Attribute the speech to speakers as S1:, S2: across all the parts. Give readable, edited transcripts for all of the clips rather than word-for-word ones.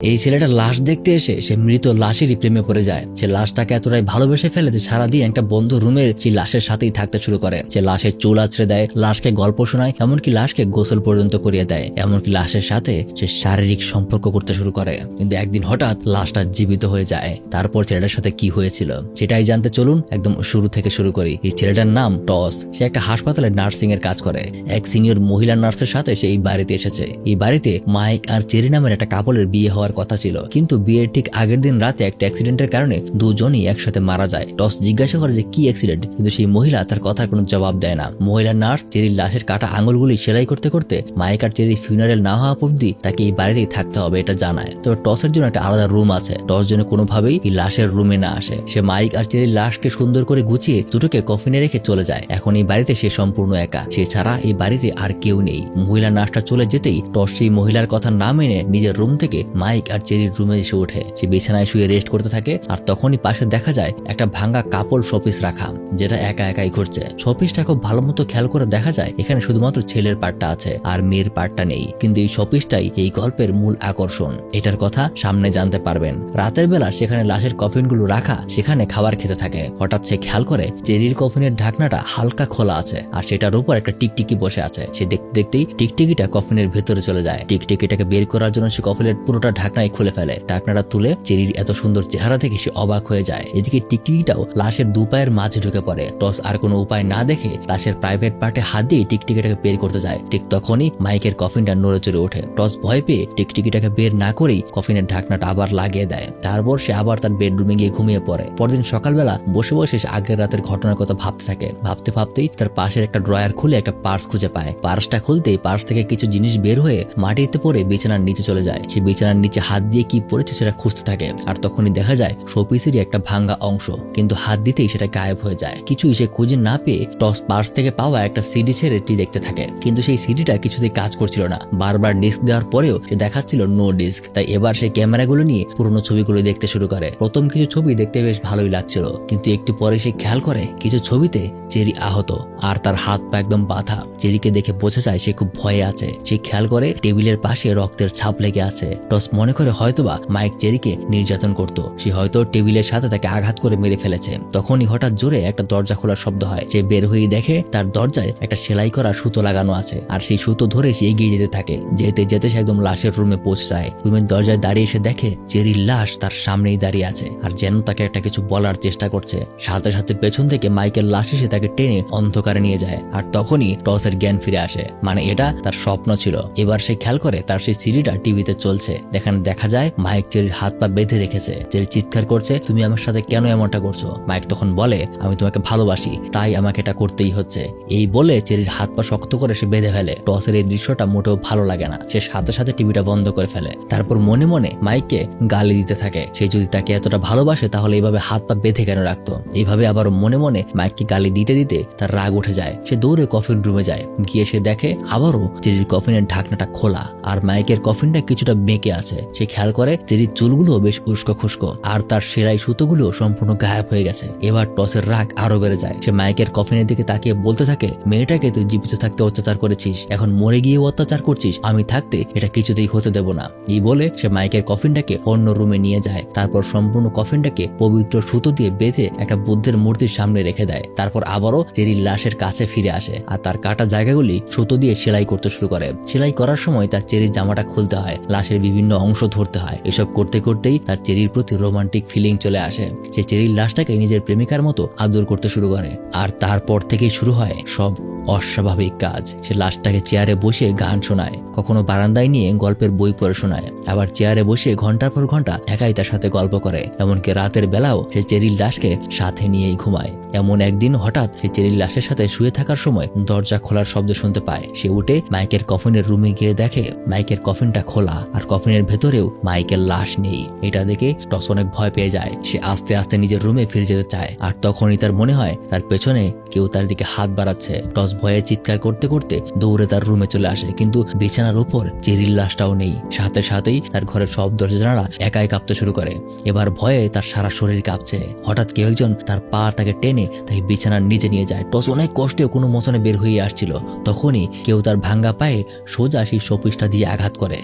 S1: এই ছেলেটা লাশ দেখতে এসে সে মৃত লাশেরই প্রেমে পড়ে যায়। সে লাশটাকে এতটাই ভালোবেসে ফেলে যে সারাদিন একটা বন্ধু রুমের সেই লাশের সাথেই থাকতে শুরু করে। সে লাশের চুল আছড়ে দেয়, লাশকে গল্প শোনায়, এমনকি লাশকে গোসল পর্যন্ত করিয়ে দেয়, এমনকি লাশের সাথে সে শারীরিক সম্পর্ক করতে শুরু করে। কিন্তু একদিন হঠাৎ লাশটা জীবিত হয়ে যায়। তারপর ছেলেটার সাথে কি হয়েছিল সেটাই জানতে চলুন একদম শুরু থেকে শুরু করি। এই ছেলেটার নাম টস। সে একটা হাসপাতালে নার্সিং এর কাজ করে। এক সিনিয়র মহিলা নার্সের সাথে সে এই বাড়িতে এসেছে। এই বাড়িতে মাইক আর চেরি নামের একটা কাপলের বিয়ে হওয়ার কথা ছিল, কিন্তু বিয়ের ঠিক আগের দিন রাতে একটা অ্যাক্সিডেন্টের কারণে দুজনই একসাথে মারা যায়। টস জিজ্ঞাসা করে যে কি অ্যাক্সিডেন্ট, কিন্তু সেই মহিলা তার কথার কোনো জবাব দেয় না। মহিলা নার্স চেরির লাশের কাটা আঙুলগুলি সেলাই করতে করতে মাইক আর চেরির ফিউনারেল না হওয়া অবধি তাকে এই বাড়িতেই থাকতে হবে এটা জানায়। তবে টসের জন্য একটা আলাদা রুম আছে। টস যেন কোনোভাবেই এই লাশের রুমে না আসে। সে মাইক আর চেরির লাশকে সুন্দর করে গুছিয়ে দুটোকে কফিনে রেখে চলে যায়। এখন এই বাড়িতে সে সম্পূর্ণ একা। সে ছাড়া এই বাড়িতে আর কেউ নেই। মহিলা নার্সটা চলে যেতেই টস সেই মহিলার কথা না মেনে নিজের রুম থেকে মাইক আর চেরির রুমে এসে ওঠে। সে বিছানায় শুয়ে রেস্ট করতে থাকে, আর তখনই পাশে দেখা যায় একটা ভাঙা কাপড় শোপিস রাখা, যেটা একা একাই ঘুরছে। শোপিসটা খুব ভালো মতো খেয়াল করে দেখা যায় এখানে শুধুমাত্র ছেলের পার্টটা আছে আর মেয়ের পার্টটা নেই। কিন্তু এই শোপিসটাই এই গল্পের মূল আকর্ষণ। এটার কথা সামনে জানতে পারবেন। রাতের বেলা সেখানে লাশের কফিনগুলো রাখা, সেখানে খাবার খেতে থাকে। হঠাৎ সে খেয়াল করে চেরির কফিনের ঢাকনাটা হালকা খোলা আছে, আর সেটার উপর একটা টিকটিকি বসে আছে। সে দেখতে দেখতেই টিকটিকিটা কফিনের ভেতরে চলে যায়। টিকটিকিটাকে বের করার জন্য সে কফিনের পুরোটা ঢাকনাই খুলে ফেলে। ঢাকনাটা তুলে চেরির এত সুন্দর চেহারা দেখে সে অবাক হয়ে যায়। এদিকে টিকটিকিটাও লাশের দুপায়ের মাঝে ঢুকে পড়ে। টস আর কোনো উপায় না দেখে লাশের প্রাইভেট পার্টে হাত দিয়ে টিকটিকিটাকে বের করতে যায়। ঠিক তখনই মাইকের কফিনটা নড়ে চড়ে ওঠে। টস ভয় পেয়ে টিকটিকিটাকে বের না করেই কফিনের ঢাকনাটা আবার লাগিয়ে দেয়। তারপর সে আবার তার বেডরুমে গিয়ে ঘুমিয়ে পড়ে। পরদিন সকালবেলা বসে বসে সে আগের রাতের ঘটনার কথা ভাবতে থাকে। ভাবতে ভাবতেই তার পাশের একটা ড্রয়ার খুলে একটা পার্স খুঁজে পায়। পার্সটা খুলতেই পার্স থেকে কিছু জিনিস বের হয়ে মাটিতে পড়ে বিছানার নিচে চলে যায়। সে বিছানার নিচে হাত দিয়ে কি পড়েছে সেটা খুঁজতে থাকে, আর তখনই দেখা যায় শোপিসেরই একটা ভাঙ্গা অংশ, কিন্তু হাত দিতেই সেটা গায়েব হয়ে যায়। কিছুই সে খুঁজে না পেয়ে টস পার্স থেকে পাওয়া একটা সিডি ছেড়ে দেখতে থাকে, কিন্তু সেই সিডিটা কিছুতেই কাজ করছিল না। বারবার ডিস্ক দেওয়ার পরেও সে দেখাচ্ছিল নো ডিস্ক। তাই এবার সে ক্যামেরাগুলো নিয়ে পুরোনো ছবিগুলো দেখতে শুরু করে। প্রথম কিছু ছবি দেখতে বেশ ভালোই লাগছিল, কিন্তু একটু পরে সে খেয়াল করে কিছু ছবিতে চেরি আহত আর তার হাত পা একদম বাঁধা। চেরিকে দেখে বোঝা যায় সে খুব ভয়ে আছে। সে খেয়াল করে টেবিলের পাশে রক্তের ছাপ লেগে আছে। টস মনে করে হয়তোবা মাইক চেরিকে নির্যাতন করত। সে হয়তো টেবিলের সাথে তাকে আঘাত করে মেরে ফেলেছে। তখনই হঠাৎ জোরে একটা দরজা খোলার শব্দ হয়। সে বের হয়ে দেখে তার দরজায় একটা সেলাই করা সুতো লাগানো আছে, আর সেই সুতো ধরে সে এগিয়ে যেতে থাকে। যেতে যেতে সে একদম লাশের রুমে পৌঁছায়। রুমের দরজায় দাঁড়িয়ে সে দেখে চেরির লাশ তার সামনেই দাঁড়িয়ে আছে, আর যেন তাকে একটা কিছু বলার চেষ্টা করছে। সাথে সাথে পেছন থেকে মাইকেল লাশ এসে তাকে টেনে অন্ধকারে নিয়ে যায়। আর তখনই টসের জ্ঞান ফিরে আসে। মানে এটা তার স্বপ্ন ছিল। এবার সে খেয়াল করে তার সেই সিডিটা টিভিতে চলছে। যেখানে দেখা যায় মাইক চেরির হাত পা বেঁধে রেখেছে। চেরি চিৎকার করছে, তুমি আমার সাথে কেন এমনটা করছো? মাইক তখন বলে, আমি তোমাকে ভালোবাসি, তাই আমাকে এটা করতেই হচ্ছে। এই বলে চেরির হাত পা শক্ত করে সে বেঁধে ফেলে। টসের এই দৃশ্যটা মোটেও ভালো লাগে না। সে সাথে সাথে টিভিটা বন্ধ করে ফেলে। তারপর মনে মনে মাইককে গালি দিতে থাকে। সে যদি তাকে এতটা ভালোবাসে তাহলে এইভাবে হাত পা বেঁধে কেন রাখতো। এইভাবে আবারও মনে মনে মাইককে গালি দিতে দিতে তার রাগ উঠে যায়। সে দৌড়ে কফিন রুমে যায়। গিয়ে সে দেখে আবারও চেরির কফিনের ঢাকনাটা খোলা, আর মাইকের কফিনটা কিছুটা বেঁকে আছে। সে খেয়াল করে চেরির চুলগুলো বেশ উস্কো খুস্কো, আর তার সেলাই সুতোগুলো সম্পূর্ণ গায়েব হয়ে গেছে। এবার টসের রাগ আরো বেড়ে যায়। সে মাইকের কফিনের দিকে তাকিয়ে বলতে থাকে, মেয়েটাকে তুই জীবিত থাকতে অত্যাচার করেছিস, এখন মরে গিয়ে অত্যাচার করছিস। আমি থাকতে এটা কিছুতেই হতে দেব না। এই বলে সে মাইকের কফিনটাকে অন্য রুমে নিয়ে যায়। তারপর সম্পূর্ণ কফিনটাকে পবিত্র সুতো দিয়ে বেঁধে একটা বুদ্ধের মূর্তির সামনে রেখে দেয়। তারপর আবারও চেরির লাশের কাছে ফিরে আসে, আর তার কাটা জায়গাগুলি সুতো দিয়ে সেলাই করতে শুরু করে। সেলাই করার সময় তার চেরির জামাটা খুলতে হয়, লাশের বিভিন্ন অংশ ধরতে হয়। এসব করতে করতেই তার চেরির প্রতি রোমান্টিক ফিলিং চলে আসে। সে চেরির লাশটাকে নিজের প্রেমিকার মতো আদর করতে শুরু করে, আর তারপর থেকেই শুরু হয় সব অস্বাভাবিক কাজ। সে লাশটাকে চেয়ারে বসে গান শোনায়, কখনো বারান্দায় নিয়ে গল্পের বই পড়ে শোনায়, আবার চেয়ারে বসে ঘন্টার পর ঘন্টা একাই তার সাথে গল্প করে। এমনকি রাতের বেলাও সে চেরির লাশকে সাথে নিয়েই ঘুমায়। এমন একদিন হঠাৎ সে চেরির লাশের সাথে শুয়ে থাকার সময় দরজা খোলার শব্দ শুনতে পায়। সে উঠে মাইকের কফিনের রুমে গিয়ে দেখে মাইকের কফিনটা খোলা, আর কফিনের ভেতরেও মাইকের লাশ নেই। এটা দেখে টস অনেক ভয় পেয়ে যায়। সে আস্তে আস্তে নিজের রুমে ফিরে যেতে চায়, আর তখনই তার মনে হয় তার পেছনে কেউ তার দিকে হাত বাড়াচ্ছে। টস ভয়ে চিৎকার করতে করতে দৌড়ে তার রুমে চলে আসে, কিন্তু বিছানার উপর চেরির লাশটাও নেই। সাথে সাথেই তার ঘরের সব দরজা জানালা একাই কাঁপতে শুরু করে। এবার ভয়ে তার সারা শরীর কাঁপছে। হঠাৎ কেউ একজন তার পা তাকে টেনে তাকে বিছানার নিচে নিয়ে যায়। টস অনেক কষ্টে কোনো মতনে বের হয়ে আসছিল। তখনই কেউ তার ভাঙ্গা পায়ে সোজা সেই শোপিসটা দিয়ে আঘাত করে।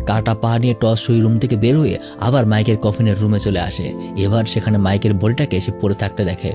S1: কাটা পা নিয়ে টস সেই রুম থেকে বের হয়ে আবার মাইকের কফিনের রুমে চলে আসে। এবার সেখানে মাইকের বডিটাকে সে পড়ে থাকতে দেখে।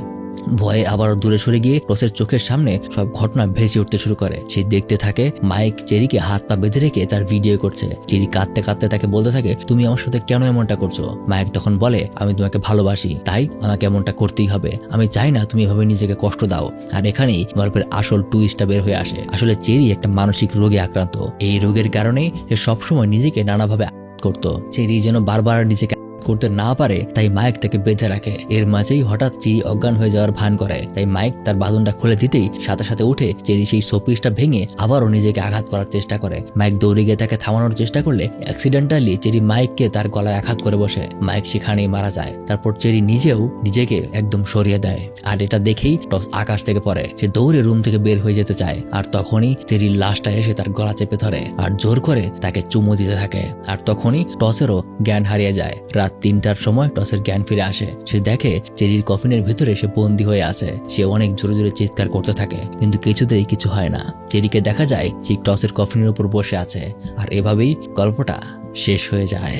S1: ভয়ে আবারও দূরে সরে গিয়ে টসের চোখের সামনে সব ঘটনা ভেসে উঠতে শুরু করে। সে দেখতে থাকে মাইক চেরিকে হাত পা বেঁধে রেখে তার ভিডিও করছে। চেরি কাঁদতে কাঁদতে তাকে বলতে থাকে, তুমি আমার সাথে কেন এমনটা করছো? মাইক তখন বলে, আমি তোমাকে ভালোবাসি, তাই আমাকে এমনটা করতেই হবে। আমি চাই না তুমি এভাবে নিজেকে কষ্ট দাও। আর এখানেই গল্পের আসল টুইস্টটা বের হয়ে আসে। আসলে চেরি একটা মানসিক রোগে আক্রান্ত। এই রোগের কারণেই সে সবসময় নিজেকে নানাভাবে করতো। চেরি যেন বারবার নিজেকে করতে না পারে তাই মাইক তাকে বেঁধে রাখে। এর মাঝেই হঠাৎ চেরি অজ্ঞান হয়ে যাওয়ার ভান করে। তাই মাইক তার বাঁধনটা খুলে দিতেই সাথে সাথে উঠে চেরি সেই শোপিসটা ভেঙে আবারও নিজেকে আঘাত করার চেষ্টা করে। মাইক দৌড়ে গিয়ে তাকে থামানোর চেষ্টা করলে অ্যাক্সিডেন্টালি চেরি মাইককে তার গলায় আঘাত করে বসে। মাইক সেখানেই মারা যায়। তারপর চেরি নিজেও নিজেকে একদম সরিয়ে দেয়। আর এটা দেখেই টস আকাশ থেকে পড়ে। সে দৌড়ে রুম থেকে বের হয়ে যেতে চায়। আর তখনই চেরির লাশটা এসে তার গলা চেপে ধরে আর জোর করে তাকে চুমু দিতে থাকে। আর তখনই টসেরও জ্ঞান হারিয়ে যায়। রাত 3টার সময় টসের জ্ঞান ফিরে আসে। সে দেখে চেরির কফিনের ভিতরে সে বন্দী হয়ে আছে। সে অনেক জোরে জোরে চিৎকার করতে থাকে, কিন্তু কিছুতেই কিছু হয় না। চেরিকে দেখা যায় সে টসের কফিনের উপর বসে আছে। আর এভাবেই গল্পটা শেষ হয়ে যায়।